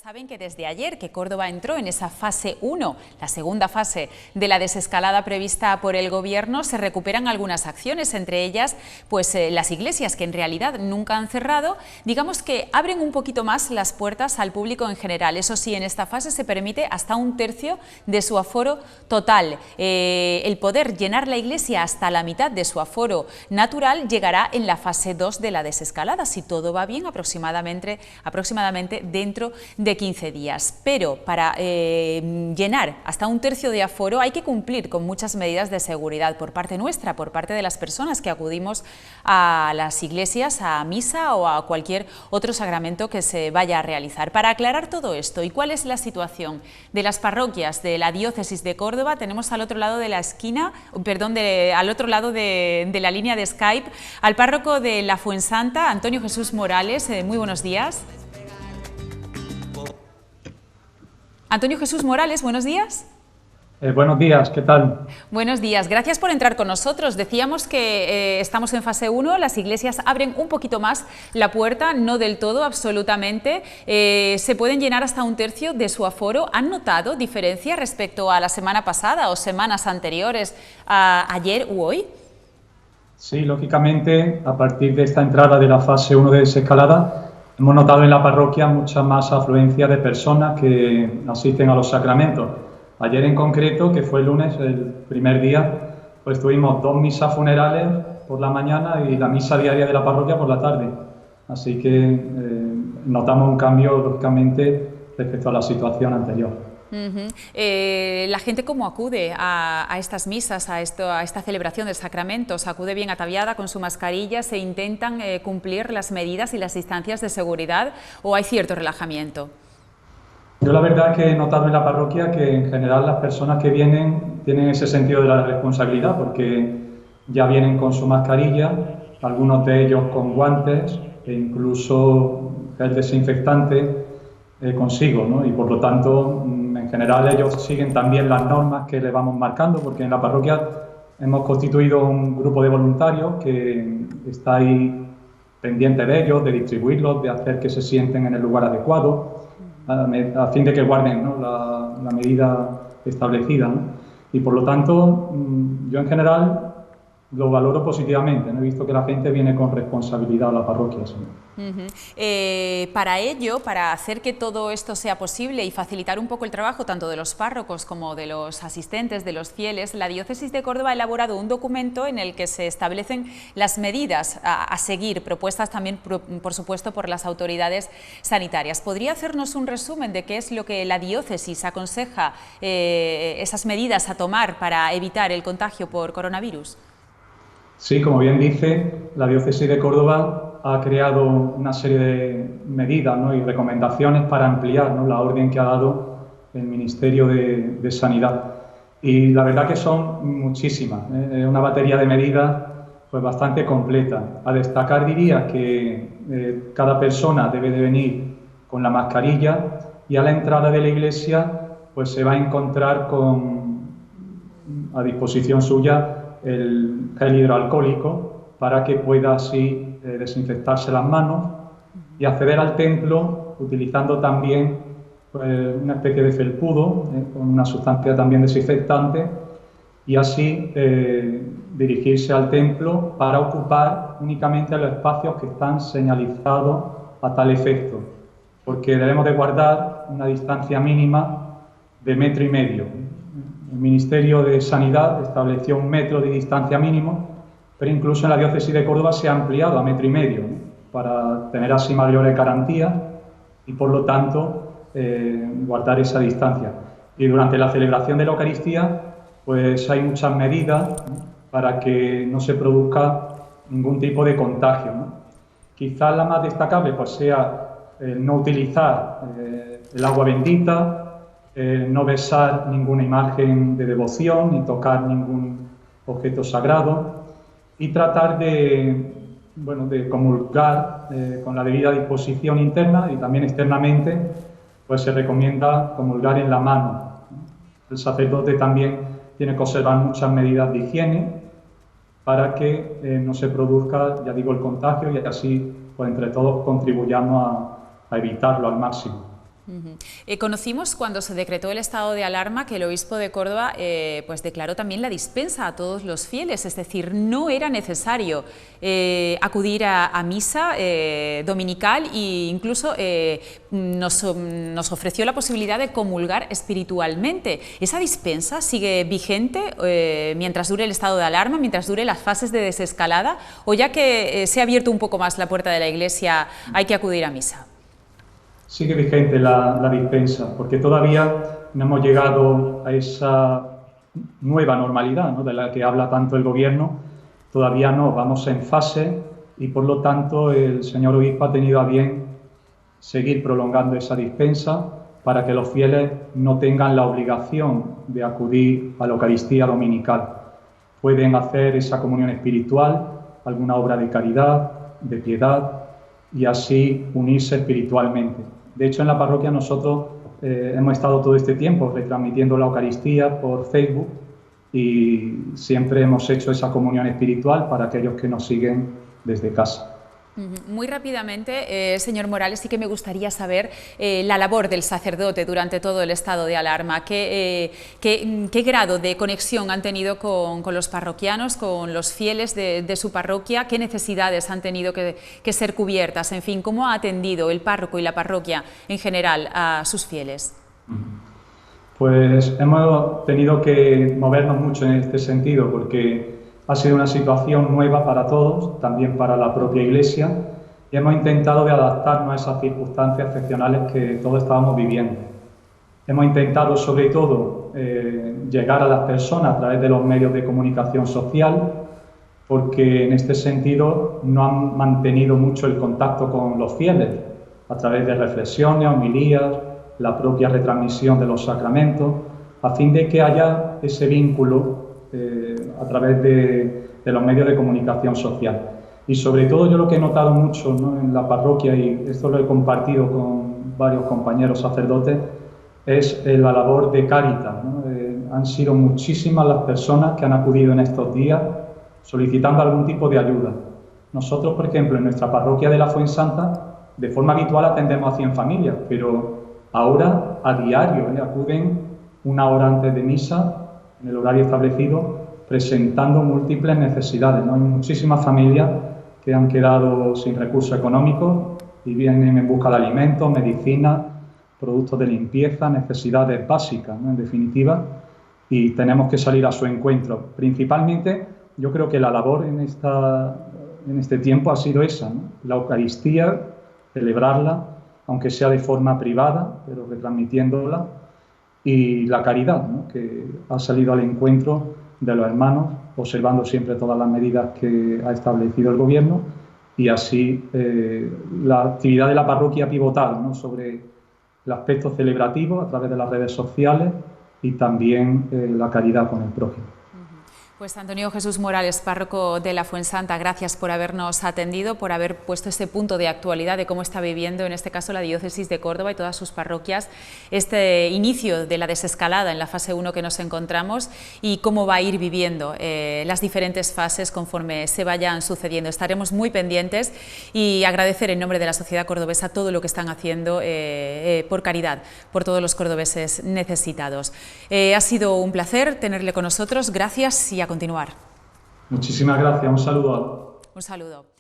Saben que desde ayer que Córdoba entró en esa fase 1, la segunda fase de la desescalada prevista por el Gobierno, se recuperan algunas acciones, entre ellas pues las iglesias, que en realidad nunca han cerrado, digamos que abren un poquito más las puertas al público en general. Eso sí, en esta fase se permite hasta 1/3 de su aforo total. El poder llenar la iglesia hasta la mitad de su aforo natural llegará en la fase 2 de la desescalada, si todo va bien, aproximadamente dentro de 15 días. Pero para llenar hasta 1/3 de aforo hay que cumplir con muchas medidas de seguridad por parte nuestra, por parte de las personas que acudimos a las iglesias, a misa o a cualquier otro sacramento que se vaya a realizar. Para aclarar todo esto y cuál es la situación de las parroquias de la diócesis de Córdoba, tenemos al otro lado de la esquina, al otro lado de la línea de Skype, al párroco de la Fuensanta, Antonio Jesús Morales. Muy buenos días. Antonio Jesús Morales, buenos días. Buenos días, ¿qué tal? Buenos días, gracias por entrar con nosotros. Decíamos que estamos en fase 1, las iglesias abren un poquito más la puerta, no del todo, absolutamente. Se pueden llenar hasta 1/3 de su aforo. ¿Han notado diferencia respecto a la semana pasada o semanas anteriores, a ayer u hoy? Sí, lógicamente, a partir de esta entrada de la fase 1 de desescalada, hemos notado en la parroquia mucha más afluencia de personas que asisten a los sacramentos. Ayer en concreto, que fue el lunes, el primer día, pues tuvimos 2 misas funerales por la mañana y la misa diaria de la parroquia por la tarde. Así que notamos un cambio, lógicamente, respecto a la situación anterior. La gente, ¿cómo acude a estas misas, a esta celebración de sacramentos? ¿Acude bien ataviada con su mascarilla? ¿Se intentan cumplir las medidas y las distancias de seguridad o hay cierto relajamiento? Yo la verdad es que he notado en la parroquia que en general las personas que vienen tienen ese sentido de la responsabilidad, porque ya vienen con su mascarilla, algunos de ellos con guantes e incluso el desinfectante consigo, ¿no? Y por lo tanto, en general ellos siguen también las normas que le vamos marcando, porque en la parroquia hemos constituido un grupo de voluntarios que está ahí pendiente de ellos, de distribuirlos, de hacer que se sienten en el lugar adecuado, a fin de que guarden, ¿no?, la medida establecida, ¿no? Y por lo tanto, yo en general lo valoro positivamente, ¿no? He visto que la gente viene con responsabilidad a la parroquia. ¿Sí? Para ello, para hacer que todo esto sea posible y facilitar un poco el trabajo tanto de los párrocos como de los asistentes, de los fieles, la Diócesis de Córdoba ha elaborado un documento en el que se establecen las medidas a seguir, propuestas también, por supuesto, por las autoridades sanitarias. ¿Podría hacernos un resumen de qué es lo que la Diócesis aconseja, esas medidas a tomar para evitar el contagio por coronavirus? Sí, como bien dice, la Diócesis de Córdoba ha creado una serie de medidas, ¿no?, y recomendaciones para ampliar, ¿no?, la orden que ha dado el Ministerio de Sanidad. Y la verdad que son muchísimas, ¿eh? Es una batería de medidas pues bastante completa. A destacar diría que cada persona debe de venir con la mascarilla y a la entrada de la iglesia pues se va a encontrar a disposición suya el gel hidroalcohólico para que pueda así desinfectarse las manos y acceder al templo utilizando también una especie de felpudo con una sustancia también desinfectante y así dirigirse al templo para ocupar únicamente los espacios que están señalizados a tal efecto, porque debemos de guardar una distancia mínima de 1,5 metros. El Ministerio de Sanidad estableció 1 metro de distancia mínimo, pero incluso en la Diócesis de Córdoba se ha ampliado a 1,5 metros, ¿no?, para tener así mayores garantías y, por lo tanto, guardar esa distancia. Y durante la celebración de la Eucaristía, pues hay muchas medidas, ¿no?, para que no se produzca ningún tipo de contagio, ¿no? Quizás la más destacable pues sea no utilizar el agua bendita, no besar ninguna imagen de devoción ni tocar ningún objeto sagrado y tratar de comulgar con la debida disposición interna y también externamente, pues se recomienda comulgar en la mano. El sacerdote también tiene que observar muchas medidas de higiene para que no se produzca, ya digo, el contagio y así pues entre todos contribuyamos a evitarlo al máximo. Conocimos cuando se decretó el estado de alarma que el obispo de Córdoba pues declaró también la dispensa a todos los fieles, es decir, no era necesario acudir a misa dominical e incluso nos ofreció la posibilidad de comulgar espiritualmente. ¿Esa dispensa sigue vigente mientras dure el estado de alarma, mientras dure las fases de desescalada, o ya que se ha abierto un poco más la puerta de la iglesia hay que acudir a misa? Sigue vigente la dispensa, porque todavía no hemos llegado a esa nueva normalidad, ¿no?, de la que habla tanto el Gobierno. Todavía no, vamos en fase y por lo tanto el señor obispo ha tenido a bien seguir prolongando esa dispensa para que los fieles no tengan la obligación de acudir a la Eucaristía dominical. Pueden hacer esa comunión espiritual, alguna obra de caridad, de piedad y así unirse espiritualmente. De hecho, en la parroquia nosotros hemos estado todo este tiempo retransmitiendo la Eucaristía por Facebook y siempre hemos hecho esa comunión espiritual para aquellos que nos siguen desde casa. Muy rápidamente, señor Morales, sí que me gustaría saber la labor del sacerdote durante todo el estado de alarma. ¿Qué grado de conexión han tenido con los parroquianos, con los fieles de su parroquia? ¿Qué necesidades han tenido que ser cubiertas? En fin, ¿cómo ha atendido el párroco y la parroquia en general a sus fieles? Pues hemos tenido que movernos mucho en este sentido porque ha sido una situación nueva para todos, también para la propia Iglesia, y hemos intentado de adaptarnos a esas circunstancias excepcionales que todos estábamos viviendo. Hemos intentado, sobre todo, llegar a las personas a través de los medios de comunicación social, porque en este sentido no han mantenido mucho el contacto con los fieles, a través de reflexiones, homilías, la propia retransmisión de los sacramentos, a fin de que haya ese vínculo a través de los medios de comunicación social. Y sobre todo yo lo que he notado mucho, ¿no?, en la parroquia, y esto lo he compartido con varios compañeros sacerdotes, es la labor de Cáritas, ¿no? Han sido muchísimas las personas que han acudido en estos días solicitando algún tipo de ayuda. Nosotros, por ejemplo, en nuestra parroquia de la Fuensanta, de forma habitual atendemos a 100 familias, pero ahora a diario acuden una hora antes de misa, en el horario establecido, presentando múltiples necesidades, ¿no? Hay muchísimas familias que han quedado sin recursos económicos y vienen en busca de alimentos, medicinas, productos de limpieza, necesidades básicas, ¿no?, en definitiva, y tenemos que salir a su encuentro. Principalmente, yo creo que la labor en este tiempo ha sido esa, ¿no?, la Eucaristía, celebrarla, aunque sea de forma privada, pero retransmitiéndola, y la caridad, ¿no?, que ha salido al encuentro de los hermanos, observando siempre todas las medidas que ha establecido el Gobierno, y así la actividad de la parroquia ha pivotado, ¿no?, sobre el aspecto celebrativo a través de las redes sociales y también la caridad con el prójimo. Pues Antonio Jesús Morales, párroco de la Fuensanta, gracias por habernos atendido, por haber puesto este punto de actualidad de cómo está viviendo, en este caso, la diócesis de Córdoba y todas sus parroquias, este inicio de la desescalada en la fase 1 que nos encontramos y cómo va a ir viviendo las diferentes fases conforme se vayan sucediendo. Estaremos muy pendientes y agradecer en nombre de la sociedad cordobesa todo lo que están haciendo por caridad, por todos los cordobeses necesitados. Ha sido un placer tenerle con nosotros, gracias y a continuar. Muchísimas gracias, un saludo. Un saludo.